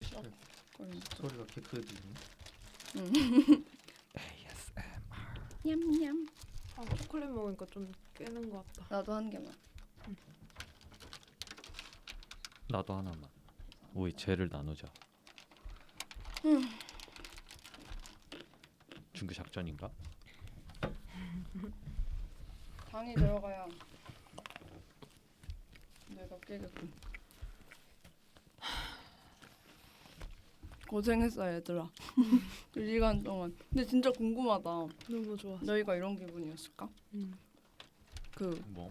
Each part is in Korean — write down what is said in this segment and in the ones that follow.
소리가 개 크게 들리네. 냠냠. 아, 초콜릿 먹으니까 좀 깨는 것 같다. 나도 한 개만. 나도 하나만. 우리 죄를 나누자. 중교 작전인가? 당이 들어가야 내가 깨겠군. 고생했어 얘들아. 2시간 동안. 근데 진짜 궁금하다. 너무 좋아. 너희가 이런 기분이었을까? 그 뭐?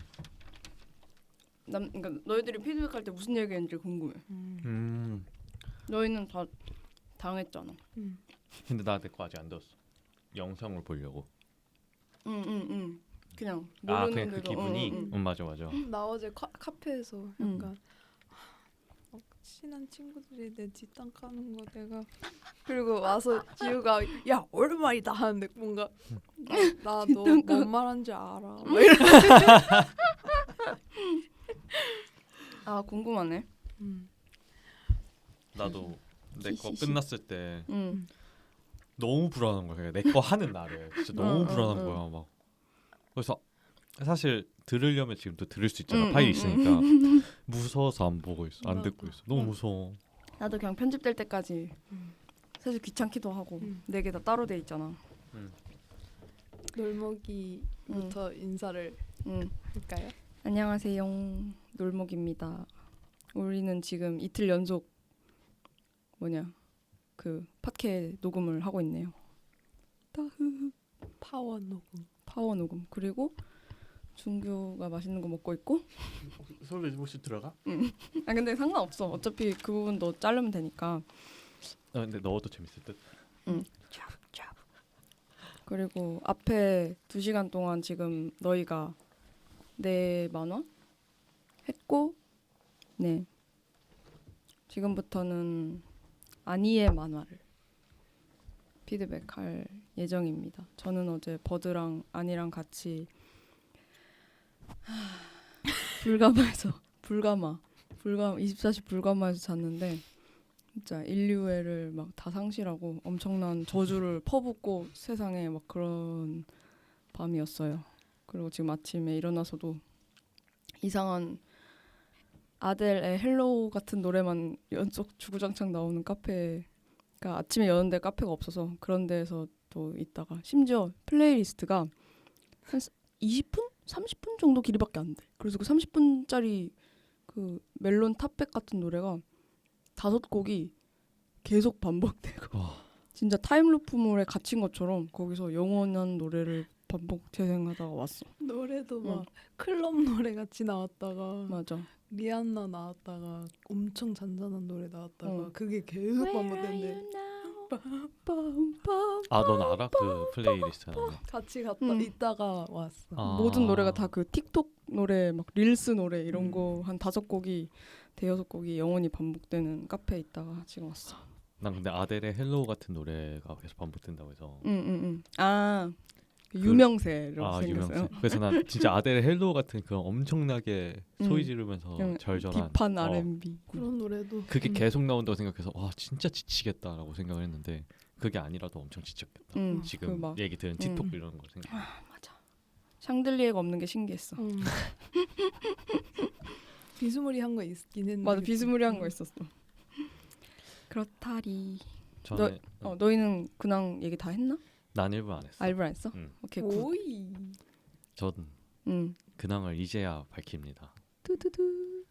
그러니까 너희들이 피드백할 때 무슨 얘기했는지 궁금해. 너희는 다 당했잖아. 근데 나 내 거 아직 안 들었어. 영상을 보려고. 그냥 아 모르는 그냥 그 대로. 기분이. 맞아. 나 어제 카페에서 약간 친한 친구들이 내 뒷담 까는 거 내가 그리고 와서 지우가 야 오랜만이다 하는데 뭔가 나 너 뭔 말한 줄 알아. 막 아 궁금하네. 나도 내 거 끝났을 때 응. 너무 불안한 거야. 내 거 하는 날에 진짜 너무 불안한 거야. 막 그래서 사실 들으려면 지금 또 들을 수 있잖아. 파일 있으니까 무서워서 안 보고 있어. 안 듣고 있어. 너무 무서워. 나도 그냥 편집될 때까지 사실 귀찮기도 하고 4개 다 따로 돼 있잖아. 놀먹이부터 인사를 할까요? 안녕하세요. 놀목입니다. 우리는 지금 이틀 연속 그 팟캐 녹음을 하고 있네요. 파워 녹음. 파워 녹음. 그리고 준규가 맛있는 거 먹고 있고. 소리 혹시 들어가? 아 근데 상관없어. 어차피 그 부분도 자르면 되니까. 근데 넣어도 재밌을 듯. 쫙쫙. 그리고 앞에 2시간 동안 지금 너희가 내 만화 했고, 네. 지금부터는 아니의 만화를 피드백할 예정입니다. 저는 어제 버드랑 아니랑 같이 불가마 24시 불가마에서 잤는데 진짜 인류애를 막 다 상실하고 엄청난 저주를 퍼붓고 세상에 막 그런 밤이었어요. 그리고 지금 아침에 일어나서도 이상한 아델의 헬로우 같은 노래만 연속 주구장창 나오는 카페가 아침에 여는데 카페가 없어서 그런 데에서 또 있다가 심지어 플레이리스트가 한 20분? 30분 정도 길이밖에 안 돼. 그래서 그 30분짜리 그 멜론 탑백 같은 노래가 5곡이 계속 반복되고 진짜 타임루프물에 갇힌 것처럼 거기서 영원한 노래를 반복 재생하다가 왔어. 노래도 막 클럽 노래 같이 나왔다가 맞아. 리안나 나왔다가 엄청 잔잔한 노래 나왔다가 그게 계속 반복되는데 넌 알아? 그 플레이리스트 하는 거? 같이 있다가 왔어. 모든 노래가 다 그 틱톡 노래, 막 릴스 노래 이런 거 한 5곡이 대여섯 곡이 영원히 반복되는 카페에 있다가 지금 왔어. 난 근데 아델의 헬로우 같은 노래가 계속 반복된다고 해서. 아 유명세로 생겼어요. 유명세. 그래서 난 진짜 아델의 헬로우 같은 그 엄청나게 소리 지르면서 절절한 딥한 R&B 그런 노래도 그게 계속 나온다고 생각해서 와 진짜 지치겠다라고 생각을 했는데 그게 아니라도 엄청 지쳤겠다. 지금 막, 얘기 들은 틱톡 이런 거 생각. 맞아. 샹들리에가 없는 게 신기했어. 비스무리한 거 있긴 했는데. 맞아, 비스무리한 거 있었어. 그렇다리. 저는 너희는 근황 얘기 다 했나? 난 일부 안 했어. 일부 안 했어? 오케이 굿. 오이. 저는 근황을 이제야 밝힙니다. 두두두.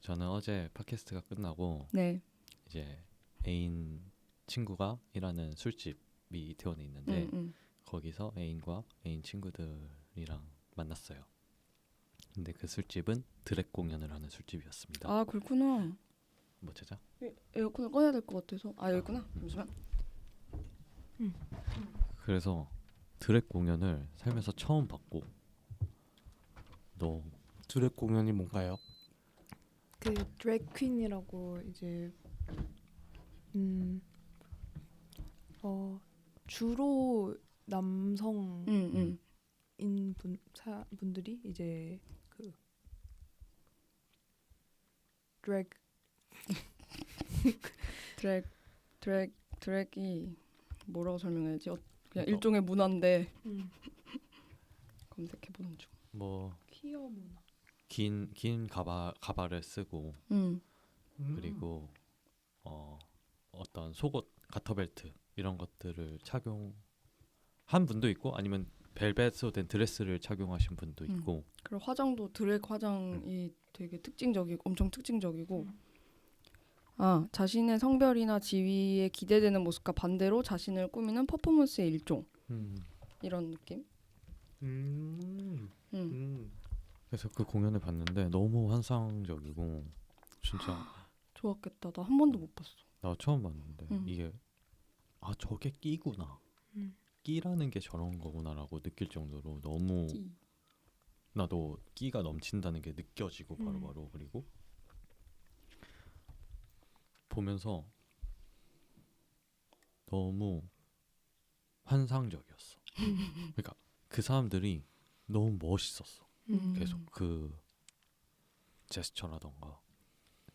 저는 어제 팟캐스트가 끝나고 네. 이제 애인 친구가 일하는 술집이 이태원에 있는데 거기서 애인과 애인 친구들이랑 만났어요. 근데 그 술집은 드랙 공연을 하는 술집이었습니다. 아 그렇구나. 뭐 찾아? 에어컨을 꺼야 될 것 같아서. 여기 있구나. 잠시만. 그래서 드랙 공연을 살면서 처음 봤고 너 드랙 공연이 뭔가요? 그 드랙 퀸이라고 이제 주로 남성인 분들이 이제 그 드랙 드랙이 뭐라고 설명해야지? 그냥 그러니까- 일종의 문화인데 음. 검색해 보는 중. 뭐 퀴어 문화. 긴 가발을 쓰고 음. 그리고 어떤 속옷 가터벨트 이런 것들을 착용한 분도 있고 아니면 벨벳으로 된 드레스를 착용하신 분도 있고 그리고 화장도 드랙 화장이 되게 특징적이고 엄청 특징적이고 자신의 성별이나 지위에 기대되는 모습과 반대로 자신을 꾸미는 퍼포먼스의 일종 이런 느낌. 그래서 그 공연을 봤는데 너무 환상적이고 진짜 좋았겠다. 나 한 번도 못 봤어. 나 처음 봤는데 음. 이게 저게 끼구나 끼라는 게 저런 거구나라고 느낄 정도로 너무 끼. 나도 끼가 넘친다는 게 느껴지고 바로바로 그리고 보면서 너무 환상적이었어. 그러니까 그 사람들이 너무 멋있었어. 계속 그 제스처라던가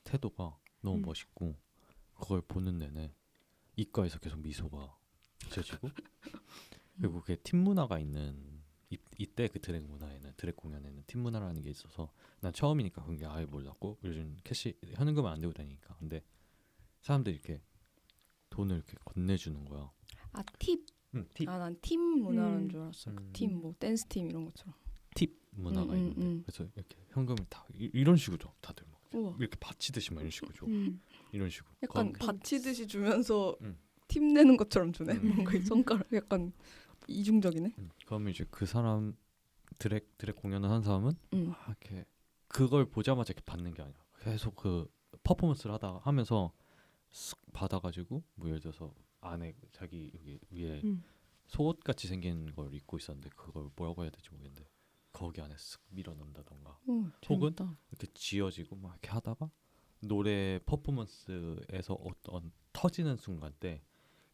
태도가 너무 멋있고 그걸 보는 내내 입가에서 계속 미소가 지어지고 그리고 그게 팀 문화가 있는 이때 그 드랙 문화에는 드랙 공연에는 팀 문화라는 게 있어서 난 처음이니까 그런 게 아예 몰랐고 요즘 캐시 현금은 안 들고 다니니까 근데 사람들이 이렇게 돈을 이렇게 건네주는 거야. 팁. 팁. 난 팀 문화라는 줄 알았어. 음. 팀 뭐 댄스 팀 이런 것처럼. 팁 문화가 있는데 음. 그래서 이렇게 현금을 다 이런 식으로 줘 다들 막 우와. 이렇게 바치듯이 막 이런 식으로 줘 이런 식으로 약간 그럼- 바치듯이 주면서 음. 팀 내는 것처럼 주네. 음. 뭔가 이 손가락 약간 이중적이네. 그러면 이제 그 사람 드랙 공연을 한 사람은 이렇게 그걸 보자마자 이렇게 받는 게 아니야. 계속 그 퍼포먼스를 하면서 쓱 받아가지고 뭐 예를 들어서 안에 자기 여기 위에 속옷 같이 생긴 걸 입고 있었는데 그걸 뭐라고 해야 될지 모르겠는데 거기 안에 쓱 밀어 넣는다던가 혹은 재밌다. 이렇게 지어지고 막 이렇게 하다가 노래 퍼포먼스에서 어떤 터지는 순간 때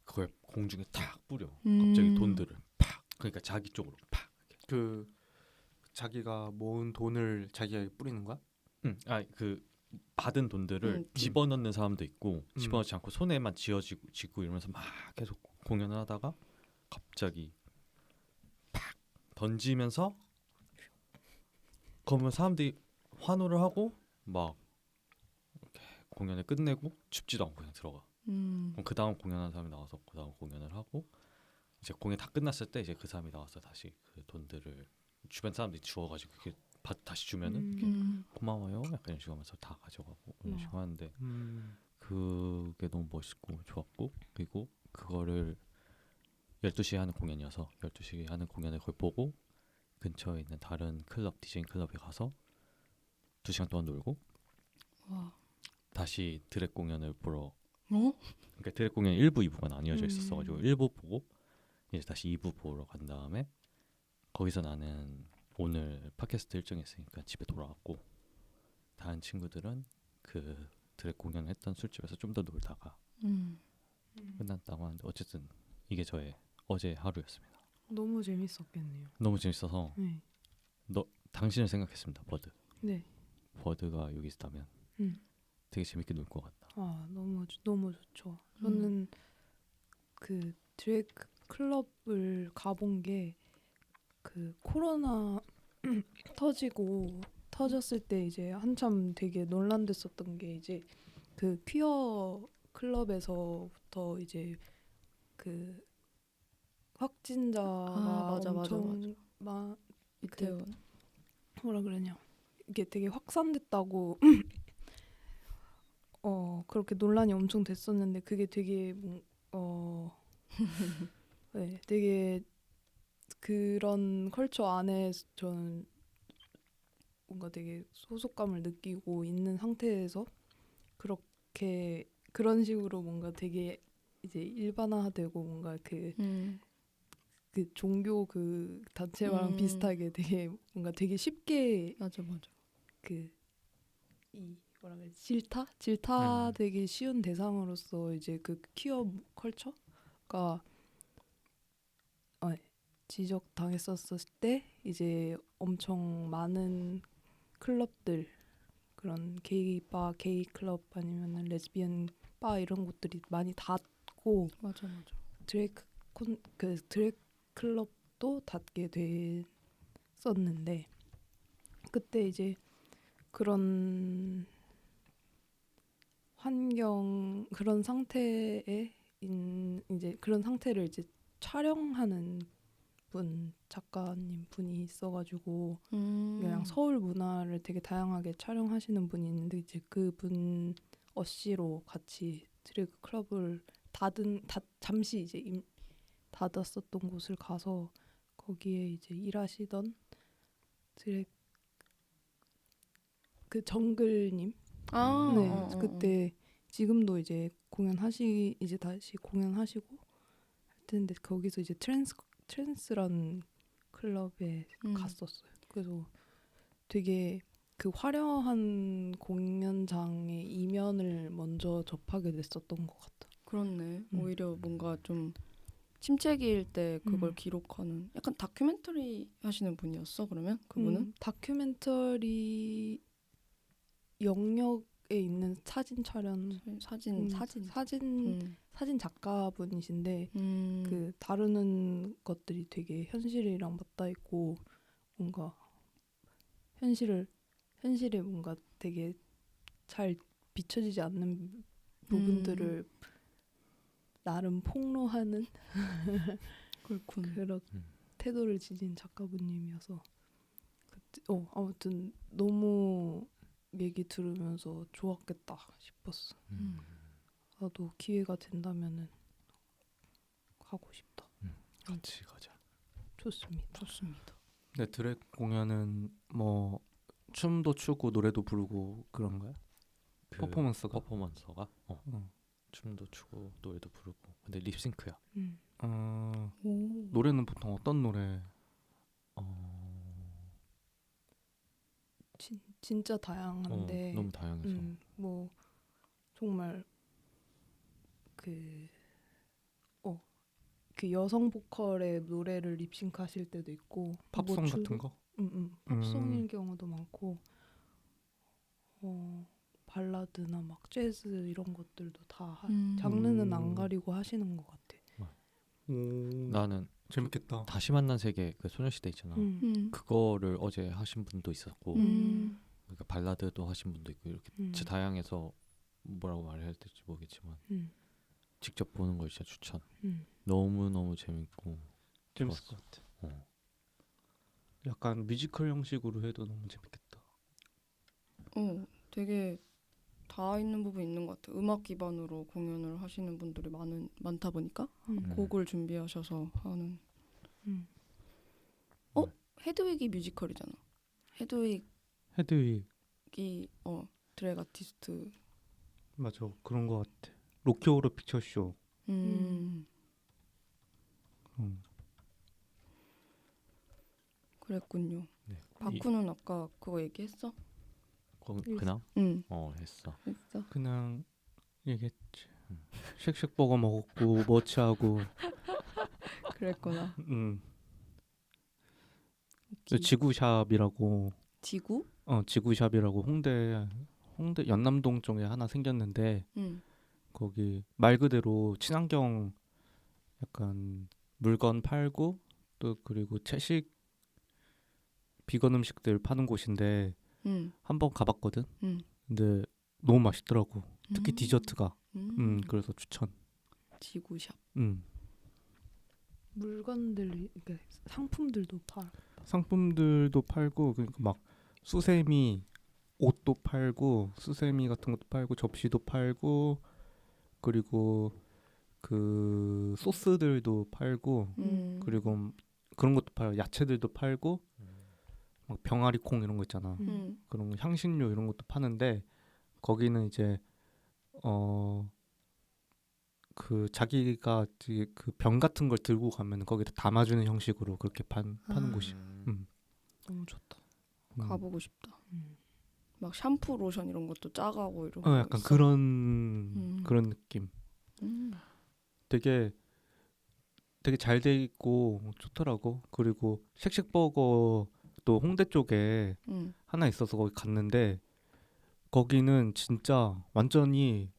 그걸 공중에 탁 뿌려 갑자기 돈들을 팍 그러니까 자기 쪽으로 팍 그 자기가 모은 돈을 자기가 뿌리는 거야? 그 받은 돈들을 집어넣는 사람도 있고 집어넣지 않고 손에만 쥐고 이러면서 막 계속 공연을 하다가 갑자기 팍 던지면서 그러면 사람들이 환호를 하고 막 이렇게 공연을 끝내고 춥지도 않고 그냥 들어가. 그럼 그 다음 공연한 사람이 나와서 그 다음 공연을 하고 이제 공연 다 끝났을 때 이제 그 사람이 나와서 다시 그 돈들을 주변 사람들이 주워가지고 이렇게 다시 주면은 이렇게 고마워요 약간 이런 식으로 하면서 다 가져가고 이런 식으로 하는데 그게 너무 멋있고 좋았고 그리고 그거를 12시에 하는 공연이어서 12시에 하는 공연을 그걸 보고 근처에 있는 다른 클럽 디제잉 클럽에 가서 2시간 동안 놀고 와. 다시 드랙 공연을 보러 어? 그러니까 드랙 공연 1부 2부가 나뉘어져 있었어가지고 1부 보고 이제 다시 2부 보러 간 다음에 거기서 나는 오늘 팟캐스트 일정이 있으니까 집에 돌아왔고 다른 친구들은 그 드랙 공연을 했던 술집에서 좀 더 놀다가 끝났다고 하는데 어쨌든 이게 저의 어제 하루였습니다. 너무 재밌었겠네요. 너무 재밌어서 네. 당신을 생각했습니다. 네. 버드가 여기 있다면 되게 재밌게 놀 것 같다. 너무 좋죠. 저는 그 드랙 클럽을 가본 게 그 코로나 터졌을 때 이제 한참 되게 논란됐었던 게 이제 그 퀴어 클럽에서부터 이제 그 확진자가 엄청 이태원 뭐라 그러냐 이게 되게 확산됐다고 그렇게 논란이 엄청 됐었는데 그게 되게 네, 되게 그런 컬처 안에 저는 뭔가 되게 소속감을 느끼고 있는 상태에서 그런 식으로 뭔가 되게 이제 일반화되고 뭔가 그 종교 그 단체랑 비슷하게 되게 뭔가 되게 쉽게 맞아 그 이 뭐라 그래 질타되기 쉬운 대상으로서 이제 그 퀴어 컬처가 지적당했었을 때 이제 엄청 많은 클럽들 그런 게이 클럽 아니면은 레즈비언 바 이런 곳들이 많이 닫고 맞아. 드래그 클럽도 닫게 됐었는데 그때 이제 그런 환경 그런 상태에 이제 그런 상태를 이제 촬영하는 작가님 분이 있어가지고 그냥 서울 문화를 되게 다양하게 촬영하시는 분이 있는데 이제 그분 어씨로 같이 드래그 클럽을 잠시 이제 닫았었던 곳을 가서 거기에 이제 일하시던 그 정글님 네 그때 지금도 이제 이제 다시 공연하시고 할 텐데 거기서 이제 트랜스라는 클럽에 갔었어요. 그래서 되게 그 화려한 공연장의 이면을 먼저 접하게 됐었던 것 같아. 그렇네. 오히려 뭔가 좀 침체기일 때 그걸 기록하는 약간 다큐멘터리 하시는 분이었어. 그러면 그분은 다큐멘터리 영역에 있는 사진 촬영 사진 작가분이신데 그 다루는 것들이 되게 현실이랑 맞닿아 있고 뭔가 현실에 뭔가 되게 잘 비춰지지 않는 부분들을 나름 폭로하는 그렇군. 그런 태도를 지닌 작가분님이어서 아무튼 너무 얘기 들으면서 좋았겠다 싶었어. 나도 기회가 된다면은 가고 싶다. 같이 가자. 좋습니다. 네, 드랙 공연은 뭐 춤도 추고 노래도 부르고 그런가요? 그 퍼포먼스가? 춤도 추고 노래도 부르고. 근데 립싱크야. 노래는 보통 어떤 노래? 진짜 다양한데 너무 다양해서. 뭐 정말 그 여성 보컬의 노래를 립싱크 하실 때도 있고 팝송 같은 거? 팝송일 경우도 많고 발라드나 막 재즈 이런 것들도 다 장르는 안 가리고 하시는 것 같아. 나는 재밌겠다. 다시 만난 세계 그 소녀시대 있잖아. 그거를 어제 하신 분도 있었고 그러니까 발라드도 하신 분도 있고 이렇게 진짜 다양해서 뭐라고 말해야 될지 모르겠지만 직접 보는 걸 진짜 추천. 너무 재밌고 재밌을 좋았어. 것 같아. 약간 뮤지컬 형식으로 해도 너무 재밌겠다. 되게 다 있는 부분 있는 것 같아. 음악 기반으로 공연을 하시는 분들이 많다 보니까 곡을 준비하셔서 하는. 헤드윅이 뮤지컬이잖아. 헤드윅이 드랙 아티스트. 맞아, 그런 것 같아. 로키 호러 피처 쇼. 그랬군요. 네. 바쿠는 아까 그거 얘기했어? 그냥? 응. 했어. 그냥 얘기했지. 쉑쉑버거 먹었고 머치하고. 그랬구나. 지구샵이라고. 지구? 지구샵이라고 홍대 연남동 쪽에 하나 생겼는데 거기 말 그대로 친환경 약간 물건 팔고 또 그리고 채식 비건 음식들 파는 곳인데 한번 가봤거든. 근데 너무 맛있더라고. 특히 디저트가. 그래서 추천. 지구샵. 물건들, 그러니까 상품들도 팔고 그러니까 막 수세미 옷도 팔고 수세미 같은 것도 팔고 접시도 팔고 그리고 그 소스들도 팔고 그리고 그런 것도 팔고 야채들도 팔고 막 병아리콩 이런 거 있잖아. 그런 거 향신료 이런 것도 파는데 거기는 이제 그 자기가 그 병 같은 걸 들고 가면 거기다 담아주는 형식으로 그렇게 파는 곳이. 너무 좋다. 가보고 싶다. 막 샴푸, 로션 이런 것도 짜가고 이런 거 약간 있어? 그런 느낌. 되게 잘 돼 있고 좋더라고. 그리고 쉑쉑버거도 홍대 쪽에 하나 있어서 거기 갔는데 거기는 진짜 완전히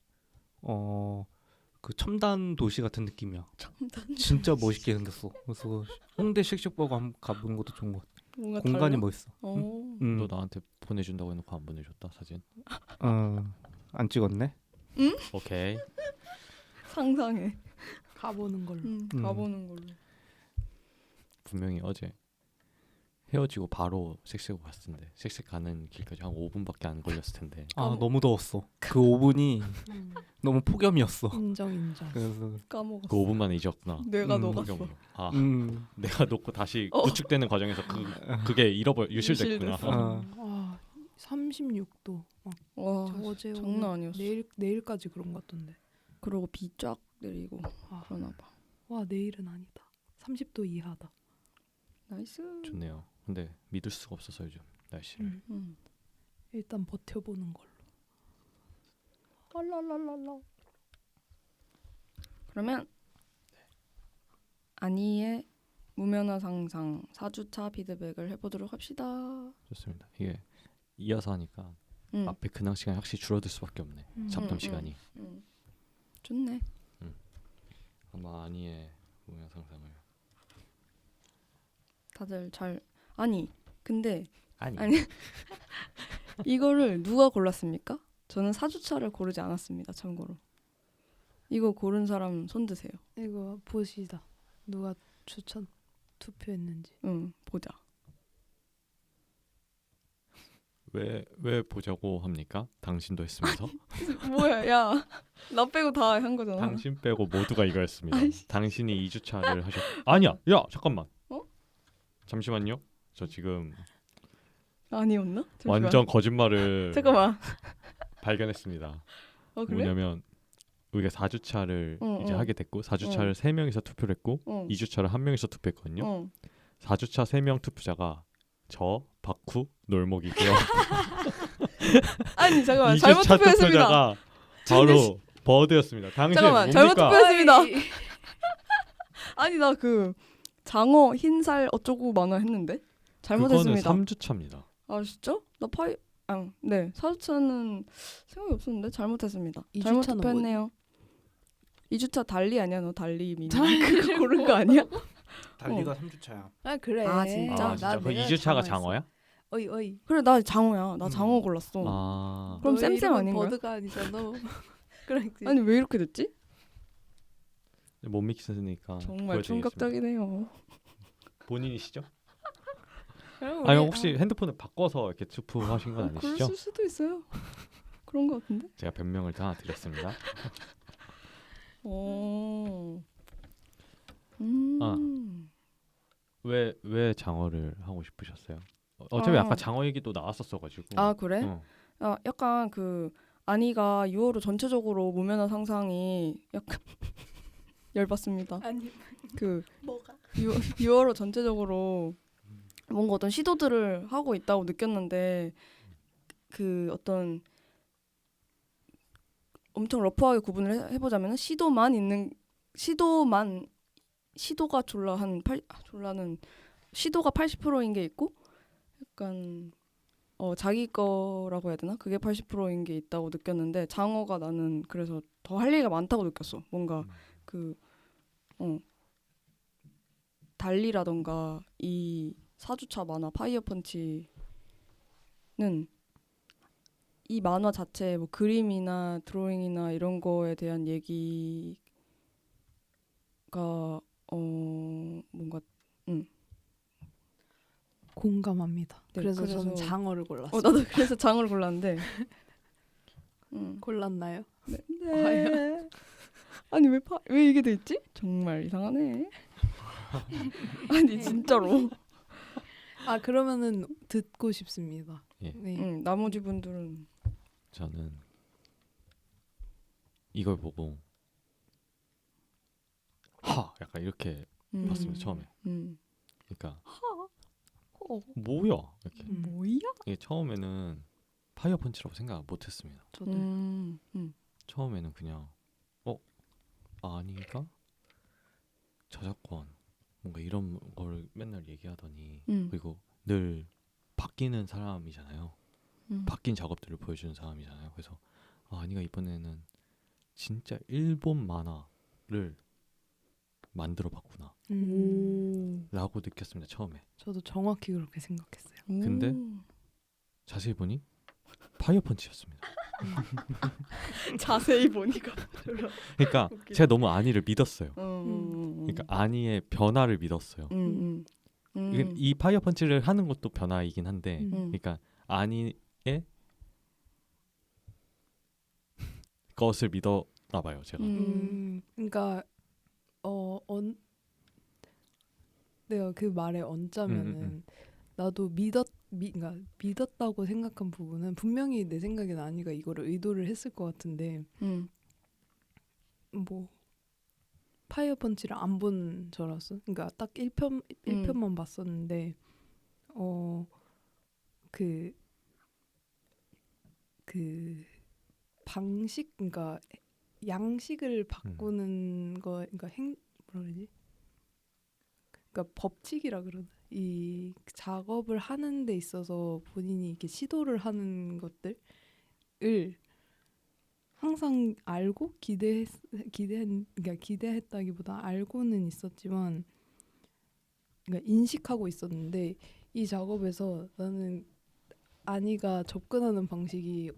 그 첨단 도시 같은 느낌이야. 첨단 진짜 멋있게 생겼어. 그래서 홍대 씩씩버거 한번 가보는 것도 좋은 것 같아. 뭔가 공간이 달라? 멋있어. 너 나한테 보내준다고 해놓고 안 보내줬다 사진. 안 찍었네. 오케이. 상상해. 가보는 걸로. 가보는 걸로. 분명히 어제 헤어지고 바로 섹스하고 갔을 텐데 섹스 가는 길까지 한 5분밖에 안 걸렸을 텐데. 너무 더웠어. 그 5분이 너무 폭염이었어. 인정. 그래서 까먹었어. 그 5분 만에 잊었구나. 뇌가 음. 녹았어. 폭염으로. 아 내가 놓고 다시 어. 구축되는 과정에서 그게 유실됐구나. 유실됐어. 와 36도. 막 와 어제 장난 오늘 아니었어. 내일까지 그런 것 같던데. 그러고 비 쫙 내리고 아, 그러나 봐. 와 내일은 아니다. 30도 이하다. 나이스. 좋네요. 근데 믿을 수가 없어서 요즘 날씨를. 일단 버텨보는 걸로. 랄랄랄랄라. 그러면 아니의 무면허 상상 4주차 피드백을 해보도록 합시다. 좋습니다. 이게 이어서 하니까 앞에 근황 시간이 확실히 줄어들 수밖에 없네. 잡담 시간이. 좋네. 아마 아니의 무명 상상을. 다들 잘 아니 근데 아니. 이거를 누가 골랐습니까? 저는 4주차를 고르지 않았습니다. 참고로 이거 고른 사람 손 드세요. 이거 보시다. 누가 추천 투표했는지. 보자. 왜 보자고 합니까? 당신도 했으면서. 뭐야, 야, 나 빼고 다 한 거잖아. 당신 빼고 모두가 이거였습니다. 아이씨. 당신이 2주차를 하셨. 아니야, 야 잠깐만. 어? 잠시만요. 저 지금 아니었나? 잠시만. 완전 거짓말을 잠깐만. 발견했습니다. 그래? 뭐냐면 우리가 4주차를 이제 하게 됐고 4주차를 3명이서 투표를 했고 2주차를 1명이서 투표했거든요. 4주차 3명 투표자가 저, 박후, 놀목이고요. 아니 잠깐만 잘못 2주차 투표했습니다. 투표자가 바로 버드였습니다. 당신 잠깐만, 뭡니까? 잘못 투표했습니다. 아이, 아니 나 그 장어 흰살 어쩌고 만화 했는데 잘못했습니다. 그거는 3주차입니다. 아 진짜? 나 네 4주차는 생각이 없었는데 잘못했습니다. 2주차는 잘못 투표했네요. 2주차 달리 아니야? 너 달리 미니 그거 고른 거 아니야? 달리가 3주차야. 아 그래. 아, 진짜? 아 진짜? 그럼 2주차가 장어야? 어이. 그래 나 장어야. 나 장어 골랐어. 아 그럼 너의 쌤쌤 이름은 아닌가요? 버드가 아니잖아. 그래. 아니 왜 이렇게 됐지? 못 믿겠으니까 정말 보여드리겠습니다. 충격적이네요. 본인이시죠? 그럼 아니 우리- 혹시 핸드폰을 바꿔서 이렇게 투표하신 건 아니시죠? 그럴 수도 있어요. 그런 거 같은데. 제가 변명을 다 드렸습니다. 오. 아. 왜 장어를 하고 싶으셨어요? 어차피 아. 아까 장어 얘기도 나왔었어가지고. 아 그래? 어. 약간 그 아니가 6월호 전체적으로 무면허 상상이 약간 열받습니다. 아니 그 뭐가? 6월호 전체적으로 뭔가 어떤 시도들을 하고 있다고 느꼈는데 그 어떤 엄청 러프하게 구분을 해보자면 시도가 졸라는 시도가 80%인 게 있고 약간 자기 거라고 해야 되나? 그게 80%인 게 있다고 느꼈는데 장어가 나는 그래서 더 할 얘기가 많다고 느꼈어. 뭔가 달리라던가 이 4주차 만화 파이어 펀치는 이 만화 자체 뭐 그림이나 드로잉이나 이런 거에 대한 얘기가 뭔가 공감합니다. 네, 그래서 그래서- 저는 장어를 골랐어요. 나도 그래서 장어를 골랐는데 골랐나요? 네. 아니 왜 이게 돼 있지? 정말 이상하네. 아니 진짜로. 아 그러면은 듣고 싶습니다. 예. 네. 나머지 분들은 저는 이걸 보고 약간 이렇게 봤습니다 처음에. 그러니까 뭐야 이렇게. 뭐야? 이게 처음에는 파이어 펀치라고 생각 못했습니다. 저도 처음에는 그냥 아니가 저작권 뭔가 이런 걸 맨날 얘기하더니 그리고 늘 바뀌는 사람이잖아요. 바뀐 작업들을 보여주는 사람이잖아요. 그래서 아니가 이번에는 진짜 일본 만화를 만들어봤구나 라고 느꼈습니다 처음에. 저도 정확히 그렇게 생각했어요. 근데 자세히 보니 파이어 펀치였습니다. 자세히 보니까 그러니까 웃기다. 제가 너무 아니를 믿었어요. 그러니까 아니의 변화를 믿었어요. 이게 이 파이어 펀치를 하는 것도 변화이긴 한데, 그러니까 아니의 것을 믿었나 봐요 제가. 그러니까 내가 그 말에 얹자면은 나도 그러니까 믿었다고 생각한 부분은 분명히 내 생각엔 아니가 이거를 의도를 했을 것 같은데 뭐 파이어 펀치를 안 본 저라서 그러니까 딱 1편만 봤었는데 그 방식 그러니까 양식을 바꾸는 거 그러니까 뭐라 그러지? 그러니까 법칙이라 그러나 이 작업을 하는 데 있어서 본인이 이렇게 시도를 하는 것들을 항상 알고 그러니까 기대했다기보다 알고는 있었지만 그러니까 인식하고 있었는데 이 작업에서 나는 아니가 접근하는 방식이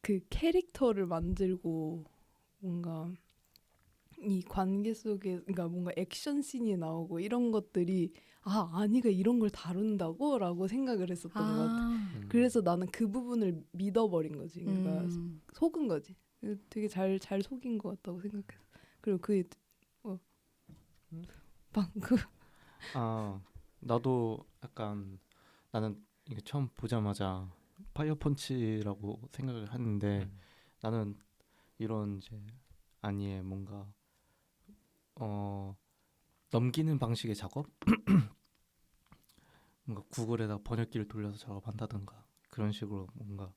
그 캐릭터를 만들고 뭔가 이 관계 속에 그러니까 뭔가 액션 씬이 나오고 이런 것들이 아니가 이런 걸 다룬다고 라고 생각을 했었던 것 같아. 그래서 나는 그 부분을 믿어버린 거지. 그러니까 속은 거지. 되게 잘 속인 것 같다고 생각했어. 그리고 방금 나도 약간 나는 이게 처음 보자마자 파이어 펀치라고 생각을 했는데 나는 이런 이제 아니의 뭔가 넘기는 방식의 작업 뭔가 구글에다 번역기를 돌려서 작업한다든가 그런 식으로 뭔가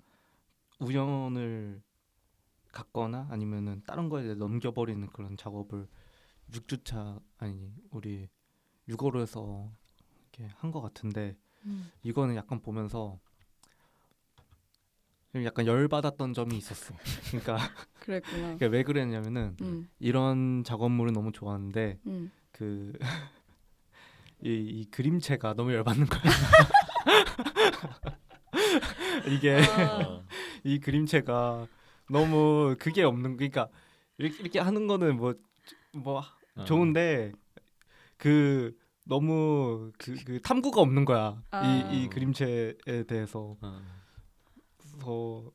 우연을 갖거나 아니면은 다른 거에 넘겨버리는 그런 작업을 6주차 아니 우리 6월에서 이렇게 한 것 같은데 이거는 약간 보면서 약간 열받았던 점이 있었어. 그러니까 그랬구나. 왜 그랬냐면은 이런 작업물은 너무 좋아하는데 그 이 그림체가 너무 열받는 거야. 이게 이 그림체가 너무 그게 없는 그러니까 이렇게 하는 거는 뭐 좋은데 그 너무 그 탐구가 없는 거야. 이 그림체에 대해서. 그래서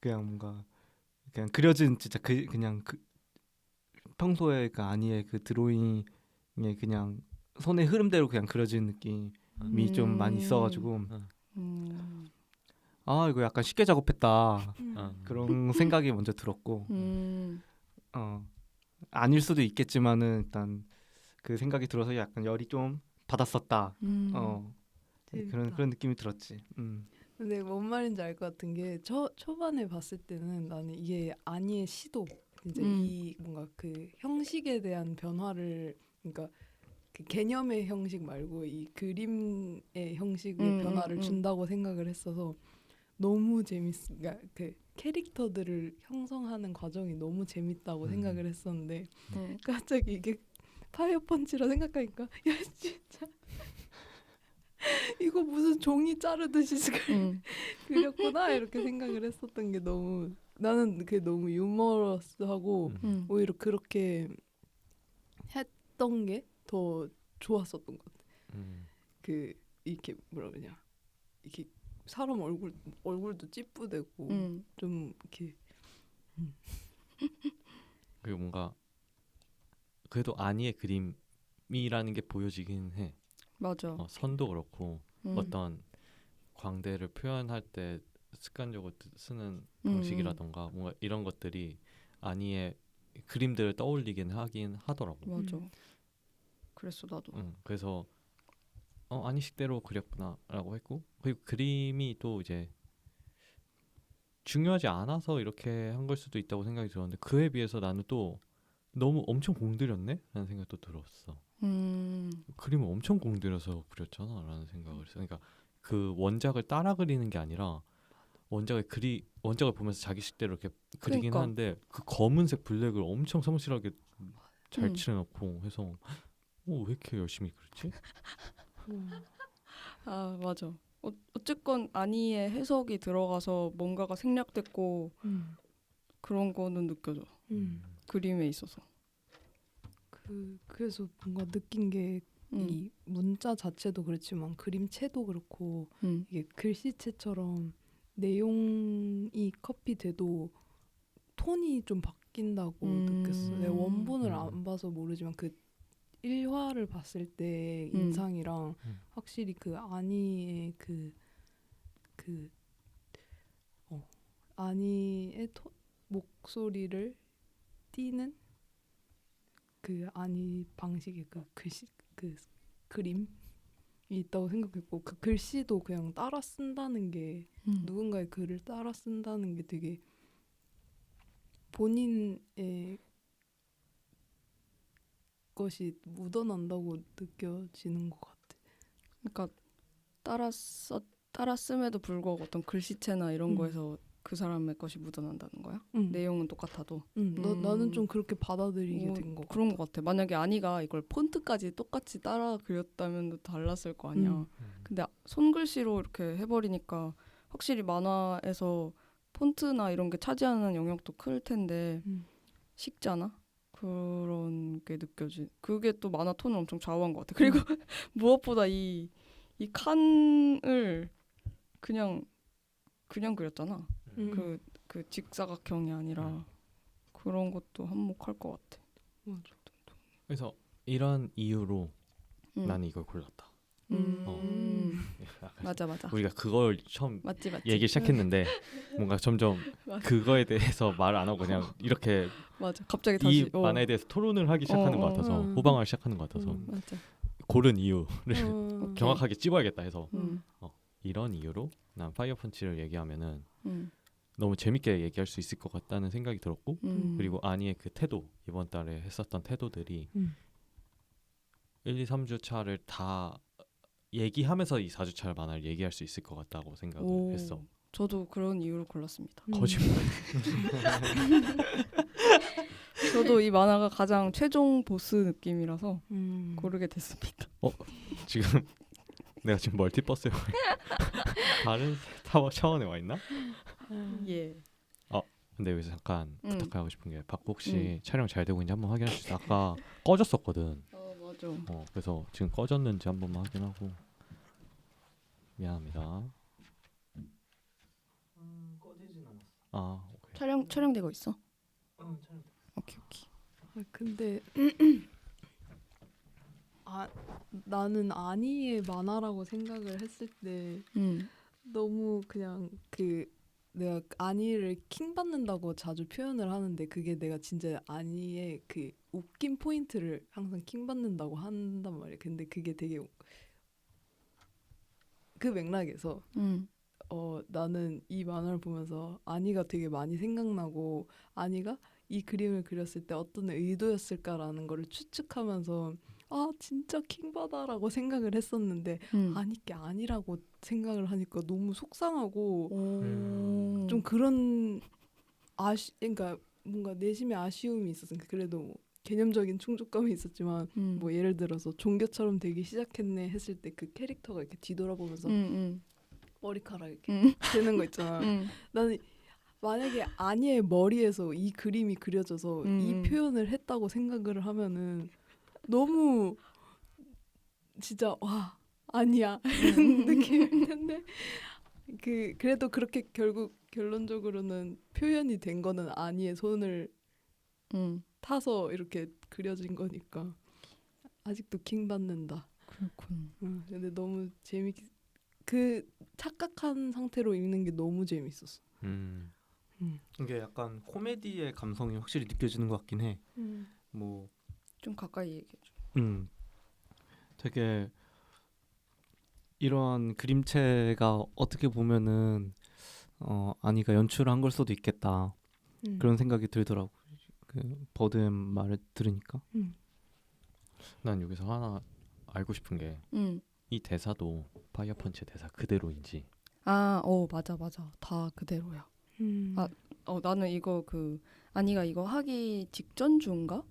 그냥 뭔가 그냥 그려진 진짜 그냥 평소에 그 아니의 그 드로잉에 그냥 손의 흐름대로 그냥 그려진 느낌이 좀 많이 있어가지고 이거 약간 쉽게 작업했다 그런 생각이 먼저 들었고 아닐 수도 있겠지만은 일단 그 생각이 들어서 약간 열이 좀 받았었다 그런 느낌이 들었지. 근데 뭔 말인지 알 것 같은 게 초반에 봤을 때는 나는 이게 아니의 시도 이제 이 뭔가 그 형식에 대한 변화를 그러니까 그 개념의 형식 말고 이 그림의 형식의 변화를 준다고 생각을 했어서 너무 재밌어. 그러니까 그 캐릭터들을 형성하는 과정이 너무 재밌다고 생각을 했었는데 갑자기 이게 파이어 펀치라 생각하니까 야 진짜 이거 무슨 종이 자르듯이 그렸구나 이렇게 생각을 했었던 게 너무 나는 그게 너무 유머러스하고 오히려 그렇게 했던 게 더 좋았었던 것 같아. 그 이렇게 뭐라 그러냐 이렇게 사람 얼굴도 찌뿌대고 좀 이렇게 그리고 뭔가 그래도 아니의 그림이라는 게 보여지긴 해. 맞아. 선도 그렇고 어떤 광대를 표현할 때 습관적으로 쓰는 방식이라던가 뭔가 이런 것들이 아니의 그림들을 떠올리긴 하긴 하더라고. 맞아. 그랬어 나도. 그래서 아니식대로 그렸구나라고 했고 그리고 그림이 또 이제 중요하지 않아서 이렇게 한 걸 수도 있다고 생각이 들었는데 그에 비해서 나는 또 너무 엄청 공들였네? 라는 생각도 들었어. 그림을 엄청 공들여서 그렸잖아 라는 생각을 했어. 그러니까 그 원작을 따라 그리는 게 아니라 원작을 보면서 자기 식대로 이렇게 그리긴 그러니까. 하는데 그 검은색 블랙을 엄청 성실하게 잘 음. 칠해놓고 해서 왜 이렇게 열심히 그렸지? 아 맞아. 어쨌건 아니의 해석이 들어가서 뭔가가 생략됐고 그런 거는 느껴져. 그림에 있어서. 그래서 뭔가 느낀 게 이 음. 문자 자체도 그렇지만 그림체도 그렇고 음. 이게 글씨체처럼 내용이 커피돼도 톤이 좀 바뀐다고 느꼈어. 내가 원본을 안 봐서 모르지만 그 1화를 봤을 때 인상이랑 확실히 그 아니의 아니의 목소리를 띄는 그 아니 방식의 그 글씨 그 그림이 있다고 생각했고 그 글씨도 그냥 따라 쓴다는 게 누군가의 글을 따라 쓴다는 게 되게 본인의 것이 묻어난다고 느껴지는 것 같아. 그러니까 따라 씀에도 불구하고 어떤 글씨체나 이런 거에서 그 사람의 것이 묻어난다는 거야? 내용은 똑같아도. 나는 좀 그렇게 받아들이게 된 것 같아. 그런 것 같아. 만약에 아니가 이걸 폰트까지 똑같이 따라 그렸다면 달랐을 거 아니야. 근데 손글씨로 이렇게 해버리니까 확실히 만화에서 폰트나 이런 게 차지하는 영역도 클 텐데 식잖아. 그런 게 그게 또 만화 톤을 엄청 좌우한 것 같아. 그리고 무엇보다 이 칸을 그냥 그렸잖아. 그 직사각형이 아니라 그런 것도 한몫할 것 같아. 맞아. 그래서 이런 이유로 나는 이걸 골랐다. 맞아. 우리가 그걸 처음 맞지. 얘기 시작했는데 뭔가 점점 맞아. 그거에 대해서 말을 안 하고 그냥 이렇게 맞아. 갑자기 이 다시 만화에 대해서 토론을 하기 시작하는 것 같아서 호방을 시작하는 것 같아서 맞아. 고른 이유를 정확하게 찝어야겠다 해서 이런 이유로 난 파이어 펀치를 얘기하면은 너무 재밌게 얘기할 수 있을 것 같다는 생각이 들었고 그리고 아니의 그 태도 이번 달에 했었던 태도들이 1, 2, 3주 차를 다 얘기하면서 이 4주차 만화를 얘기할 수 있을 것 같다고 생각을 했어. 저도 그런 이유로 골랐습니다. 거짓말. 저도 이 만화가 가장 최종 보스 느낌이라서 고르게 됐습니다. 지금 내가 지금 멀티버스에 다른 차원에 와 있나? 예. 근데 여기서 잠깐 부탁하고 싶은 게 박구 혹시 촬영 잘 되고 있는지 한번 확인할 수 있어? 아까 꺼졌었거든. 맞아. 그래서 지금 꺼졌는지 한 번만 확인하고. 미안합니다. 꺼지진 않았어. 오케이. 촬영되고 있어? 촬영. 오케이. 근데 나는 아니의 만화라고 생각을 했을 때 너무 그냥 내가 아니를 킹 받는다고 자주 표현을 하는데 그게 내가 진짜 아니의 그 웃긴 포인트를 항상 킹 받는다고 한단 말이야. 근데 그게 되게 그 맥락에서 나는 이 만화를 보면서 아니가 되게 많이 생각나고 아니가 이 그림을 그렸을 때 어떤 의도였을까라는 거를 추측하면서 진짜 킹받아라고 생각을 했었는데 아니께 아니라고 생각을 하니까 너무 속상하고 좀 그런 그러니까 뭔가 내심의 아쉬움이 있었으니까 그래도 뭐 개념적인 충족감이 있었지만 뭐 예를 들어서 종교처럼 되기 시작했네 했을 때 그 캐릭터가 이렇게 뒤돌아보면서 머리카락 이렇게 되는 거 있잖아. 나는 만약에 아니의 머리에서 이 그림이 그려져서 이 표현을 했다고 생각을 하면은 너무 진짜 와 아니야 이런 느낌인데 그래도 그렇게 결국 결론적으로는 표현이 된 거는 아니의 손을 타서 이렇게 그려진 거니까 아직도 킹 받는다. 그렇군. 근데 너무 그 착각한 상태로 읽는 게 너무 재밌었어. 이게 약간 코미디의 감성이 확실히 느껴지는 것 같긴 해. 뭐 좀 가까이 얘기해줘. 되게 이러한 그림체가 어떻게 보면은 아니가 연출한 걸 수도 있겠다. 그런 생각이 들더라고. 그 버드의 말을 들으니까. 난 여기서 하나 알고 싶은 게 이 대사도 파이어 펀치 대사 그대로인지. 맞아. 다 그대로야. 음. 아, 나는 이거 아니가 이거 하기 직전 주인가?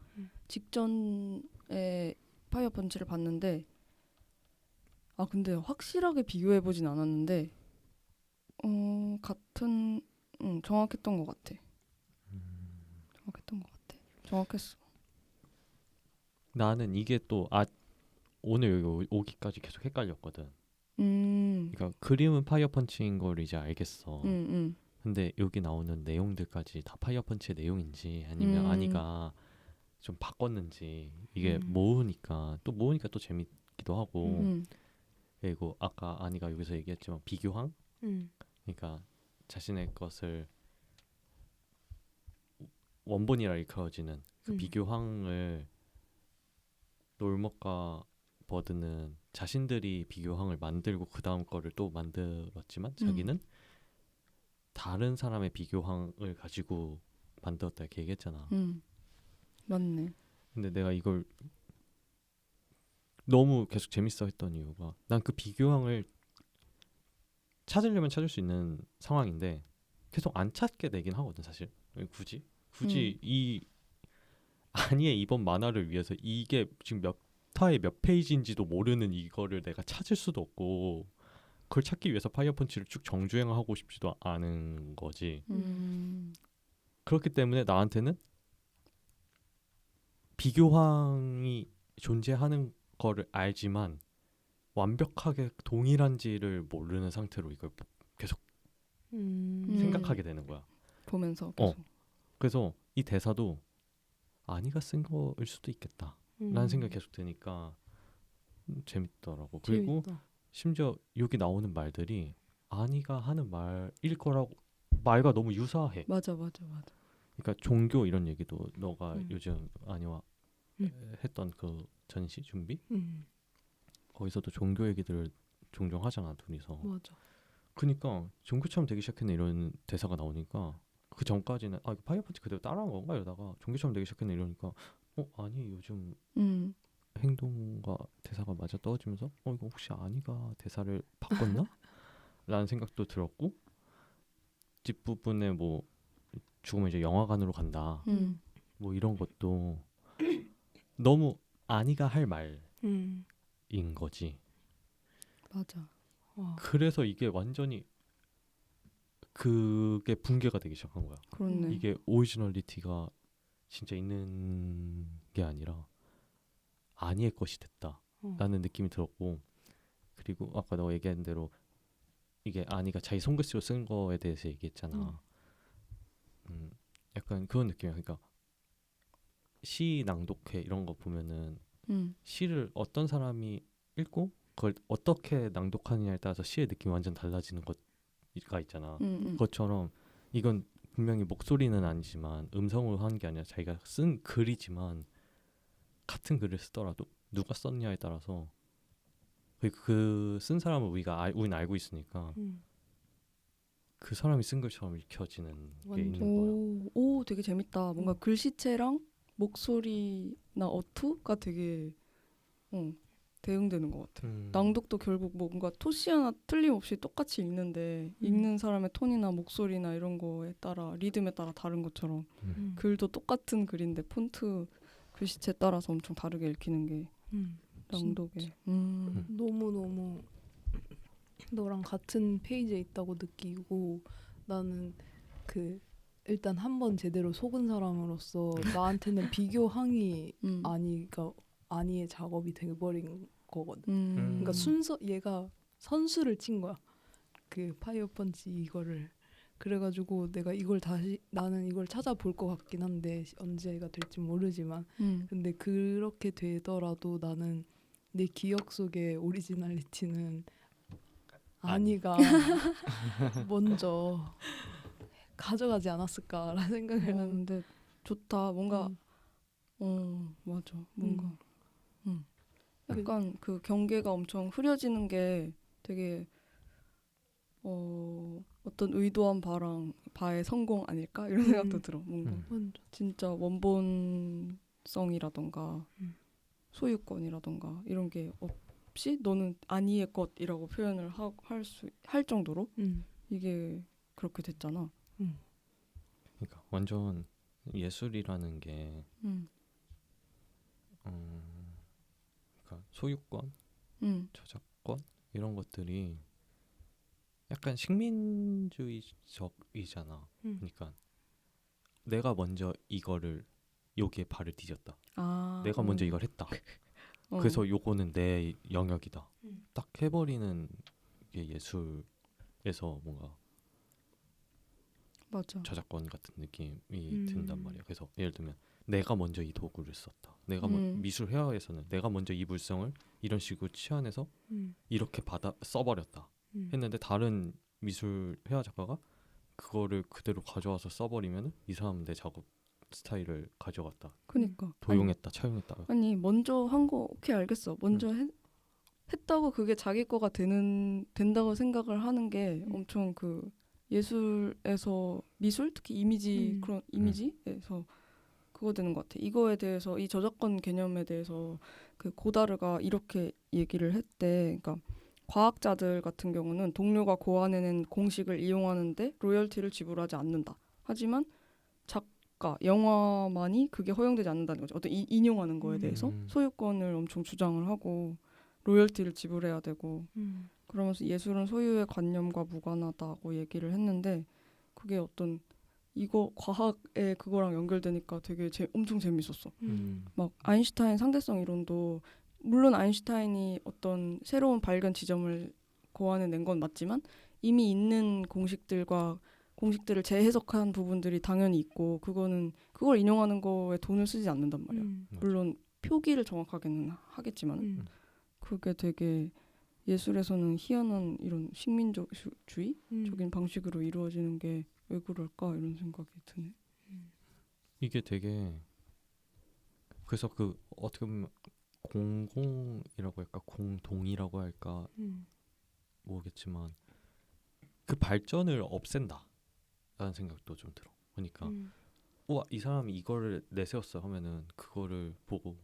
직전에 파이어 펀치를 봤는데 근데 확실하게 비교해 보진 않았는데 같은 정확했던 것 같아. 정확했어. 나는 이게 또 오늘 여기 오기까지 계속 헷갈렸거든. 그러니까 그림은 파이어 펀치인 걸 이제 알겠어. 근데 여기 나오는 내용들까지 다 파이어 펀치의 내용인지 아니면 아니가 좀 바꿨는지 이게 모으니까 또 재밌기도 하고. 그리고 아까 아니가 여기서 얘기했지만 비교황? 그러니까 자신의 것을 원본이라 일컬어지는 그 비교황을 놀먹과 버드는 자신들이 비교황을 만들고 그 다음 거를 또 만들었지만 자기는 다른 사람의 비교황을 가지고 만들었다 이렇게 얘기했잖아. 맞네. 근데 내가 이걸 너무 계속 재밌어 했던 이유가 난 그 비교황을 찾으려면 찾을 수 있는 상황인데 계속 안 찾게 되긴 하거든 사실. 굳이 이 아니의 이번 만화를 위해서 이게 지금 몇 화의 몇 페이지인지도 모르는 이거를 내가 찾을 수도 없고 그걸 찾기 위해서 파이어 펀치를 쭉 정주행하고 싶지도 않은 거지. 그렇기 때문에 나한테는 비교황이 존재하는 거를 알지만 완벽하게 동일한지를 모르는 상태로 이걸 계속 생각하게 되는 거야. 보면서 계속. 그래서 이 대사도 아니가 쓴 거일 수도 있겠다 라는 생각이 계속 드니까 재밌더라고. 그리고 재밌다. 심지어 여기 나오는 말들이 아니가 하는 말일 거라고 말과 너무 유사해. 맞아. 그러니까 종교 이런 얘기도 너가 요즘 아니와 했던 그 전시 준비 거기서도 종교 얘기들을 종종 하잖아 둘이서. 맞아. 그러니까 종교처럼 되기 시작했네 이런 대사가 나오니까 그 전까지는 이거 파이어 펀치 그대로 따라한 건가 이러다가 종교처럼 되기 시작했네 이러니까 아니 요즘 행동과 대사가 맞아 떨어지면서 이거 혹시 아니가 대사를 바꿨나? 라는 생각도 들었고 뒷부분에 뭐 죽으면 이제 영화관으로 간다 뭐 이런 것도 너무 아니가 할 말인 거지. 맞아. 그래서 이게 완전히 그게 붕괴가 되기 시작한 거야. 그렇네. 이게 오리지널리티가 진짜 있는 게 아니라 아니의 것이 됐다라는 느낌이 들었고 그리고 아까 너가 얘기한 대로 이게 아니가 자기 손글씨로 쓴 거에 대해서 얘기했잖아. 약간 그런 느낌이야. 그러니까 시 낭독회 이런 거 보면은 시를 어떤 사람이 읽고 그걸 어떻게 낭독하느냐에 따라서 시의 느낌이 완전 달라지는 것가 있잖아. 그것처럼 이건 분명히 목소리는 아니지만 음성으로 하는 게 아니라 자기가 쓴 글이지만 같은 글을 쓰더라도 누가 썼냐에 따라서 그 쓴 사람을 우리는 알고 있으니까 그 사람이 쓴 글처럼 읽혀지는 게 있는 거야. 오, 되게 재밌다. 뭔가 글씨체랑 목소리나 어투가 되게 대응되는 것 같아. 낭독도 결국 뭔가 토시 하나 틀림없이 똑같이 읽는데 읽는 사람의 톤이나 목소리나 이런 거에 따라 리듬에 따라 다른 것처럼 글도 똑같은 글인데 폰트 글씨체 따라서 엄청 다르게 읽히는 게 낭독에 너무 너랑 같은 페이지에 있다고 느끼고 나는 일단 한번 제대로 속은 사람으로서 나한테는 비교항이 아니의 작업이 돼버린 거거든. 그러니까 얘가 선수를 친 거야. 그 파이어 펀치 이거를. 그래가지고 내가 나는 이걸 찾아볼 것 같긴 한데 언제가 될지 모르지만 근데 그렇게 되더라도 나는 내 기억 속의 오리지널리티는 아니가 먼저 가져가지 않았을까라는 생각을 하는데 좋다. 뭔가 맞아. 뭔가 약간 그 경계가 엄청 흐려지는 게 되게 어떤 의도한 바의 성공 아닐까 이런 생각도 들어. 뭔가 진짜 원본성이라던가 소유권이라던가 이런 게 없이 너는 아니의 것이라고 표현을 할 정도로 음. 이게 그렇게 됐잖아. 그러니까 완전 예술이라는 게 음. 그러니까 소유권, 음. 저작권 이런 것들이 약간 식민주의적이잖아. 그러니까 내가 먼저 이거를 여기에 발을 디뎠다. 아. 내가 먼저 이걸 했다. 그래서 요거는 내 영역이다. 딱 해버리는 게 예술에서 뭔가 맞아. 저작권 같은 느낌이 든단 말이야. 그래서 예를 들면 내가 먼저 이 도구를 썼다. 내가 미술 회화에서는 내가 먼저 이 물성을 이런 식으로 치환해서 이렇게 받아 써버렸다. 했는데 다른 미술 회화 작가가 그거를 그대로 가져와서 써버리면 이 사람은 내 작업 스타일을 가져갔다. 그니까. 도용했다, 차용했다. 아니 먼저 한 거 오케이 알겠어. 먼저 했다고 그게 자기 거가 된다고 생각을 하는 게 엄청 그 예술에서 미술 특히 이미지 그런 이미지에서 그거 되는 것 같아. 이거에 대해서 이 저작권 개념에 대해서 그 고다르가 이렇게 얘기를 했대. 그러니까 과학자들 같은 경우는 동료가 고안해낸 공식을 이용하는데 로열티를 지불하지 않는다. 하지만 작가, 영화만이 그게 허용되지 않는다는 거죠. 어떤 인용하는 거에 대해서 소유권을 엄청 주장을 하고 로열티를 지불해야 되고 그러면서 예술은 소유의 관념과 무관하다고 얘기를 했는데 그게 어떤 이거 과학에 그거랑 연결되니까 되게 엄청 재밌었어. 막 아인슈타인 상대성 이론도 물론 아인슈타인이 어떤 새로운 발견 지점을 고안해낸 건 맞지만 이미 있는 공식들을 재해석한 부분들이 당연히 있고 그걸 인용하는 거에 돈을 쓰지 않는단 말이야. 물론 표기를 정확하게는 하겠지만 그게 되게 예술에서는 희한한 이런 식민주의적인 방식으로 이루어지는 게 왜 그럴까 이런 생각이 드네. 이게 되게 그래서 그 어떻게 보면 공공이라고 할까 공동이라고 할까 모르겠지만 그 발전을 없앤다라는 생각도 좀 들어. 그러니까 우와 이 사람이 이거를 내세웠어 하면은 그거를 보고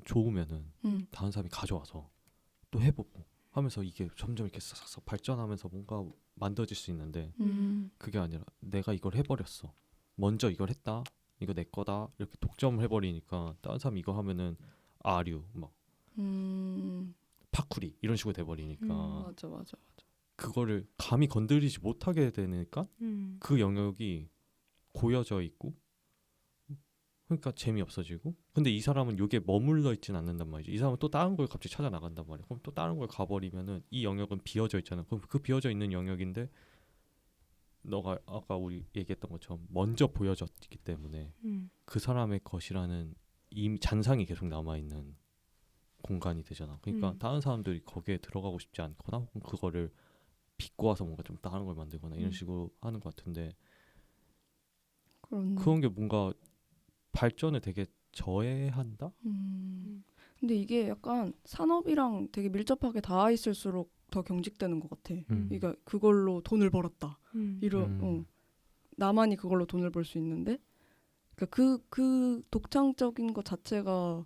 좋으면은 다른 사람이 가져와서 또 해보고 하면서 이게 점점 이렇게 싹싹 발전하면서 뭔가 만들어질 수 있는데 그게 아니라 내가 이걸 해버렸어. 먼저 이걸 했다. 이거 내 거다. 이렇게 독점을 해버리니까 다른 사람이 이거 하면은 아류 막 파쿠리 이런 식으로 돼버리니까 맞아. 그거를 감히 건드리지 못하게 되니까 그 영역이 고여져 있고 그러니까 재미없어지고 근데 이 사람은 요게 머물러 있진 않는단 말이지. 이 사람은 또 다른 걸 갑자기 찾아 나간단 말이야. 그럼 또 다른 걸 가버리면은 이 영역은 비어져 있잖아. 그럼 그 비어져 있는 영역인데 너가 아까 우리 얘기했던 것처럼 먼저 보여졌기 때문에 그 사람의 것이라는 이미 잔상이 계속 남아있는 공간이 되잖아. 그러니까 다른 사람들이 거기에 들어가고 싶지 않거나 혹은 그거를 비꼬아서 뭔가 좀 다른 걸 만들거나 이런 식으로 하는 것 같은데 그런 게 뭔가 발전을 되게 저해한다? 근데 이게 약간 산업이랑 되게 밀접하게 닿아 있을수록 더 경직되는 것 같아. 그러니까 그걸로 돈을 벌었다. 나만이 그걸로 돈을 벌 수 있는데 그러니까 그 독창적인 것 자체가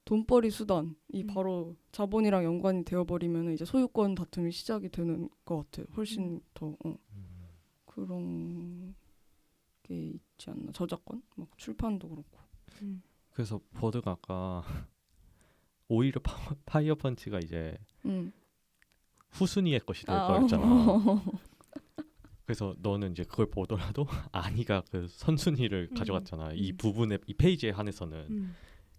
돈벌이 수단이 바로 자본이랑 연관이 되어버리면 이제 소유권 다툼이 시작이 되는 것 같아. 훨씬 더 그런 게 있지 않나. 저작권? 막 출판도 그렇고. 그래서 버드가 아까 오히려 파이어 펀치가 이제 후순위의 것이 될 거였잖아. 그래서 너는 이제 그걸 보더라도 아니가 그 선순위를 가져갔잖아. 이 부분에 이 페이지에 한해서는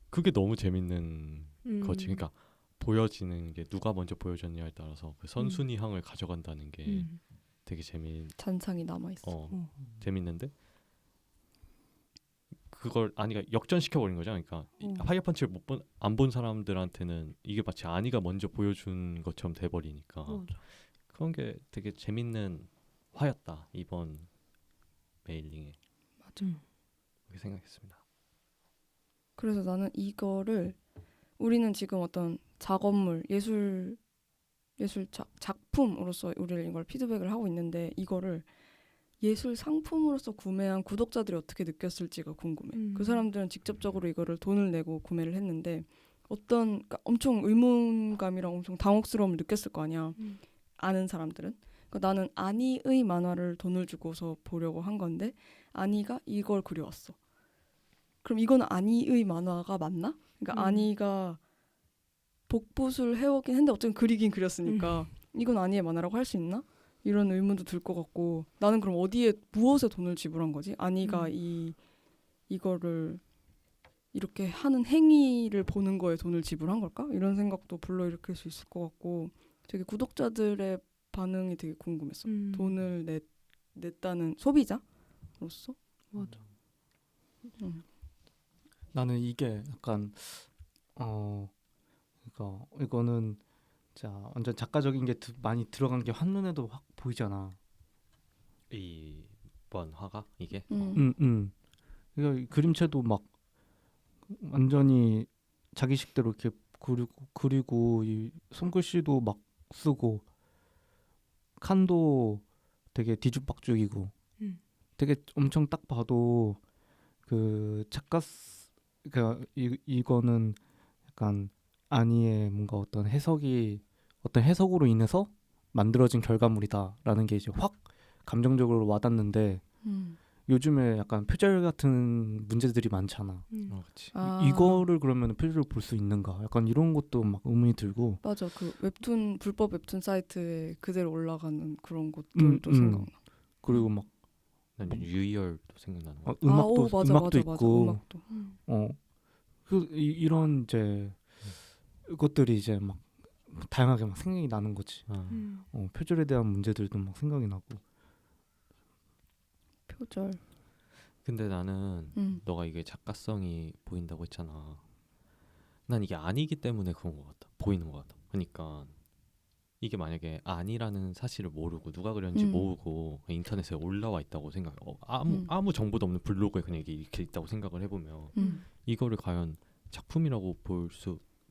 그게 너무 재밌는 거지. 그러니까 보여지는 게 누가 먼저 보여줬냐에 따라서 그 선순위항을 가져간다는 게 되게 잔상이 남아 있어. 재밌는데 그걸 아니가 역전시켜 버린 거죠. 그러니까 파이어 펀치를 안 본 사람들한테는 이게 마치 아니가 먼저 보여준 것처럼 돼 버리니까 그런 게 되게 재밌는 화였다 이번 메일링에. 맞아. 그렇게 생각했습니다. 그래서 나는 이거를 우리는 지금 어떤 작업물 예술 작품으로서 우리를 이걸 피드백을 하고 있는데 이거를 예술 상품으로서 구매한 구독자들이 어떻게 느꼈을지가 궁금해. 그 사람들은 직접적으로 이거를 돈을 내고 구매를 했는데 그러니까 엄청 의문감이랑 엄청 당혹스러움을 느꼈을 거 아니야. 음. 아는 사람들은. 그러니까 나는 아니의 만화를 돈을 주고서 보려고 한 건데 아니가 이걸 그려왔어. 그럼 이건 아니의 만화가 맞나? 그러니까 아니가 복붙을 해오긴 했는데 어쨌든 그리긴 그렸으니까 이건 아니의 만화라고 할 수 있나? 이런 의문도 들 것 같고 나는 그럼 어디에 무엇에 돈을 지불한 거지? 아니가 이거를 이렇게 하는 행위를 보는 거에 돈을 지불한 걸까? 이런 생각도 불러일으킬 수 있을 것 같고 되게 구독자들의 반응이 되게 궁금했어. 돈을 냈다는 소비자로서. 맞아. 나는 이게 약간 그러니까 이거는 자 완전 작가적인 게 많이 들어간 게 한눈에도 확 보이잖아. 이번 화가 이게 그러니까 이 그림체도 막 완전히 자기식대로 이렇게 그리고 이 손글씨도 막 쓰고 칸도 되게 뒤죽박죽이고 되게 엄청 딱 봐도 그 그러니까 이거는 약간 아니의 뭔가 어떤 해석으로 인해서 만들어진 결과물이다라는 게 이제 확 감정적으로 와닿는데 요즘에 약간 표절 같은 문제들이 많잖아. 그렇지. 이거를 그러면 표절을 볼 수 있는가? 약간 이런 것도 막 의문이 들고. 맞아. 그 불법 웹툰 사이트에 그대로 올라가는 그런 것들도 생각나. 그리고 막 난 유희열도 생각나는 거. 음악도 있고. 음악도. 이런 이제 것들이 이제 막 다양하게 막 생각이 나는 거지. 표절에 대한 문제들도 막 생각이 나고. 표절. 근데 나는 너가 이게 작가성이 보인다고 했잖아. 난 이게 아니기 때문에 그런 것 같다. 보이는 것 같다. 그러니까 이게 만약에 아니라는 사실을 모르고 누가 그렸는지 모르고 인터넷에 올라와 있다고 생각해. 아무 정보도 없는 블로그에 그냥 이게 이렇게 있다고 생각을 해보면 이거를 과연 작품이라고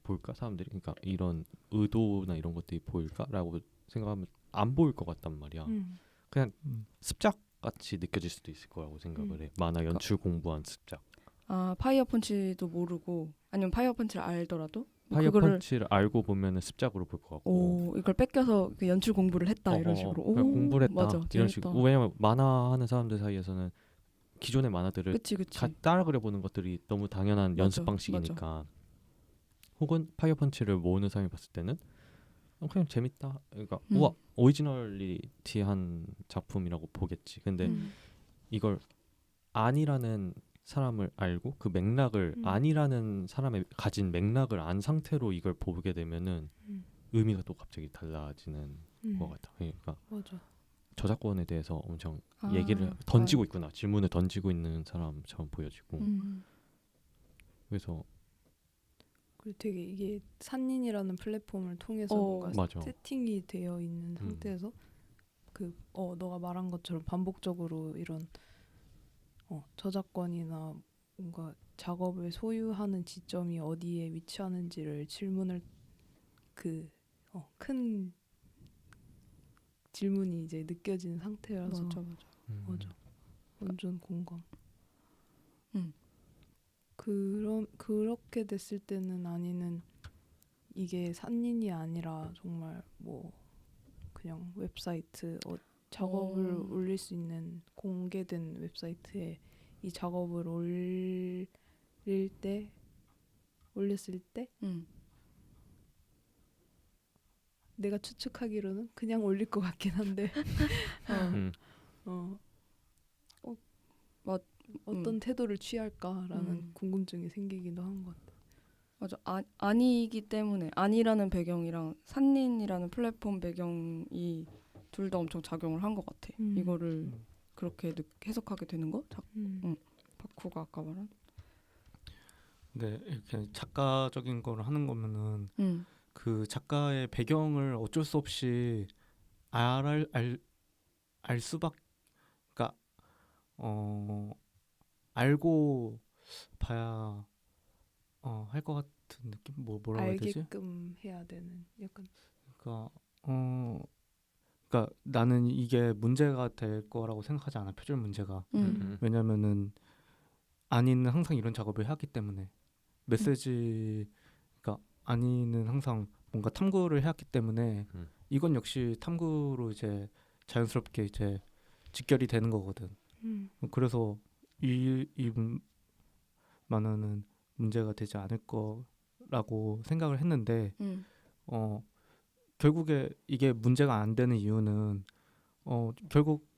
볼까 사람들이? 그러니까 이런 의도나 이런 것들이 보일까라고 생각하면 안 보일 것 같단 말이야. 그냥 습작 같이 느껴질 수도 있을 거라고 생각을 해. 만화 연출 공부한 습작. 파이어 펀치도 모르고 아니면 파이어 펀치를 알더라도 파이어 펀치를 알고 보면은 습작으로 볼 것 같고. 이걸 뺏겨서 그 연출 공부를 했다 이런 식으로. 공부를 했다. 맞아, 이런 재밌다. 식으로. 왜냐면 만화 하는 사람들 사이에서는 기존의 만화들을 그치. 따라 그려보는 것들이 너무 당연한 맞아, 연습 방식이니까. 혹은 파이어 펀치를 모으는 사람이 봤을 때는 그냥 재밌다. 그러니까 우와 오리지널리티한 작품이라고 보겠지. 근데 이걸 아니라는 사람을 알고 그 맥락을 아니라는 사람의 가진 맥락을 안 상태로 이걸 보게 되면은 의미가 또 갑자기 달라지는 것 같아. 그러니까 맞아. 저작권에 대해서 엄청 얘기를 던지고 있구나. 질문을 던지고 있는 사람처럼 보여지고. 그래서 그리고 되게 이게 산인이라는 플랫폼을 통해서 뭔가 맞아. 세팅이 되어 있는 상태에서 너가 말한 것처럼 반복적으로 이런 저작권이나 뭔가 작업을 소유하는 지점이 어디에 위치하는지를 질문을 큰 질문이 이제 느껴지는 상태라서 맞아. 완전 공감. 그렇게 됐을 때는 아니는 이게 산인이 아니라 정말 뭐 그냥 웹사이트 작업을 올릴 수 있는 공개된 웹사이트에 이 작업을 올렸을 때 내가 추측하기로는 그냥 올릴 것 같긴 한데 어떤 태도를 취할까라는 궁금증이 생기기도 한 것 같아. 맞아. 아니기 때문에 아니라는 배경이랑 산린이라는 플랫폼 배경이 둘 다 엄청 작용을 한 것 같아. 이거를 그렇게 해석하게 되는 거? 바쿠가 아까 말한. 네, 이렇게 작가적인 걸 하는 거면은 그 작가의 배경을 어쩔 수 없이 알 수밖에, 그러니까 알고 봐야 할 것 같은 느낌? 뭐라고 해야 되지? 알게끔 해야 되는 약간. 그러니까 나는 이게 문제가 될 거라고 생각하지 않아. 표절 문제가. 왜냐면은 아니는 항상 이런 작업을 하기 때문에 메시지, 그러니까 아니는 항상 뭔가 탐구를 해왔기 때문에 음. 이건 역시 탐구로 이제 자연스럽게 이제 직결이 되는 거거든. 그래서 이 만화는 문제가 되지 않을 거라고 생각을 했는데 결국에 이게 문제가 안 되는 이유는 결국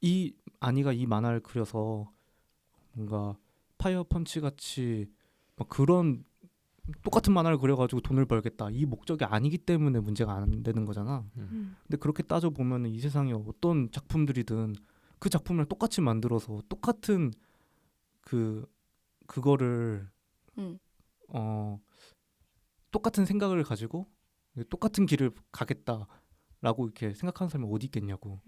이 아니가 이 만화를 그려서 뭔가 파이어 펀치 같이 막 그런 똑같은 만화를 그려가지고 돈을 벌겠다 이 목적이 아니기 때문에 문제가 안 되는 거잖아. 근데 그렇게 따져 보면 이 세상에 어떤 작품들이든 그 작품을 똑같이 만들어서 똑같은 그거를 똑같은 생각을 가지고 똑같은 길을 가겠다라고 이렇게 생각하는 사람이 어디 있겠냐고.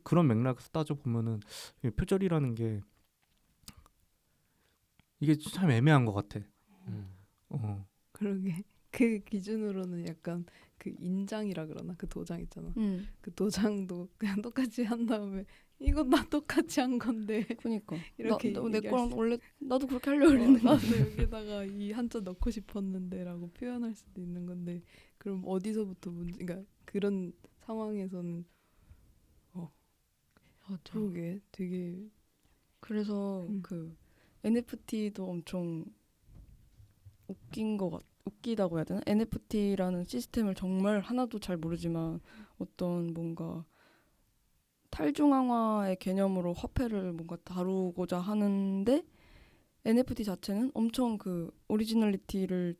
그런 맥락에서 따져 보면은 표절이라는 게 이게 참 애매한 것 같아. 그러게 그 기준으로는 약간 그 인장이라 그러나 그 도장 있잖아. 그 도장도 그냥 똑같이 한 다음에 이건 나 똑같이 한 건데 그니까 이렇게 내 얘기할 거랑 수- 원래 나도 그렇게 하려고 했는데 나도 여기다가 이 한자 넣고 싶었는데라고 표현할 수도 있는 건데 그럼 어디서부터 문제? 그러니까 그런 상황에서는 그러게 되게 그래서 그 NFT도 엄청 웃기다고 해야 되나? NFT라는 시스템을 정말 하나도 잘 모르지만 어떤 뭔가 탈중앙화의 개념으로 화폐를 뭔가 다루고자 하는데 NFT 자체는 엄청 그 오리지널리티를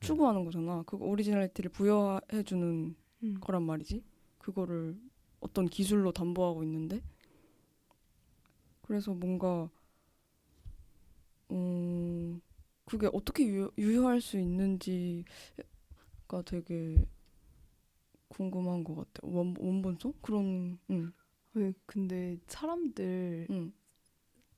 추구하는 거잖아. 그 오리지널리티를 부여해주는 거란 말이지. 그거를 어떤 기술로 담보하고 있는데 그래서 뭔가 그게 어떻게 유효할 수 있는지가 되게 궁금한 것 같아. 원본성? 그런. 왜 근데 사람들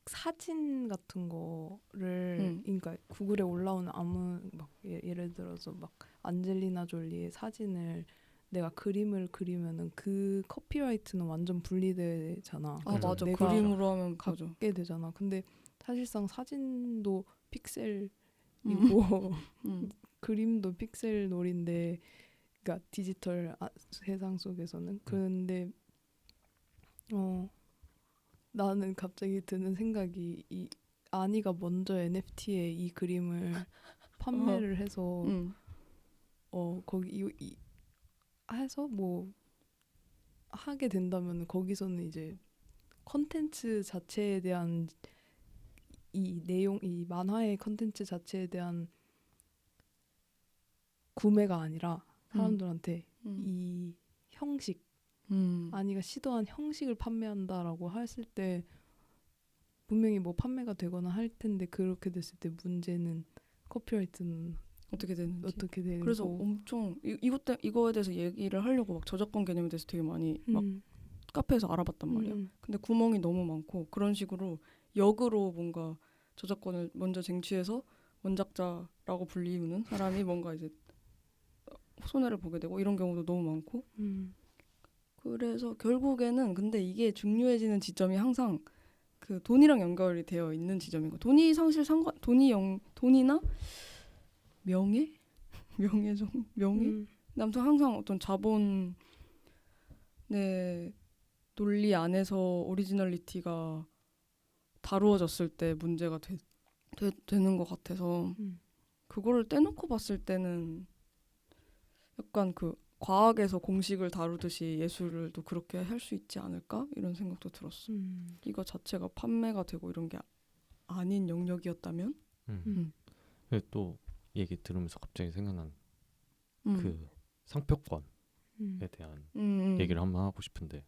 사진 같은 거를 그러니까 구글에 올라오는 아무 막 예를 들어서 막 안젤리나 졸리의 사진을 내가 그림을 그리면은 그 커피라이트는 완전 분리되잖아. 아 맞아. 내가 그림으로 하면 맞아. 갖게 되잖아. 근데 사실상 사진도 픽셀이고 그림도 픽셀 놀인데 그러니까 디지털 세상 속에서는 근데 나는 갑자기 드는 생각이 이 아니가 먼저 NFT에 이 그림을 판매를 해서 거기 해서 뭐 하게 된다면 거기서는 이제 컨텐츠 자체에 대한 이 내용 이 만화의 컨텐츠 자체에 대한 구매가 아니라 사람들한테 이 형식 아니가 시도한 형식을 판매한다라고 했을 때 분명히 뭐 판매가 되거나 할 텐데 그렇게 됐을 때 문제는 커피라이트는 어떻게 되는지. 어떻게 되는 그래서 엄청 이거에 대해서 얘기를 하려고 막 저작권 개념에 대해서 되게 많이 막 카페에서 알아봤단 말이야. 근데 구멍이 너무 많고 그런 식으로 역으로 뭔가 저작권을 먼저 쟁취해서 원작자라고 불리우는 사람이 뭔가 이제 손해를 보게 되고 이런 경우도 너무 많고 그래서 결국에는 근데 이게 중요해지는 지점이 항상 그 돈이랑 연결이 되어 있는 지점인 거. 돈이 사실 돈이나 명예? 명예? 아무튼 항상 어떤 자본의 논리 안에서 오리지널리티가 다루어졌을 때 문제가 되는 것 같아서 그거를 떼놓고 봤을 때는 약간 그 과학에서 공식을 다루듯이 예술도 그렇게 할 수 있지 않을까? 이런 생각도 들었어. 이거 자체가 판매가 되고 이런 게 아닌 영역이었다면? 또 얘기 들으면서 갑자기 생각난 그 상표권에 대한 얘기를 한번 하고 싶은데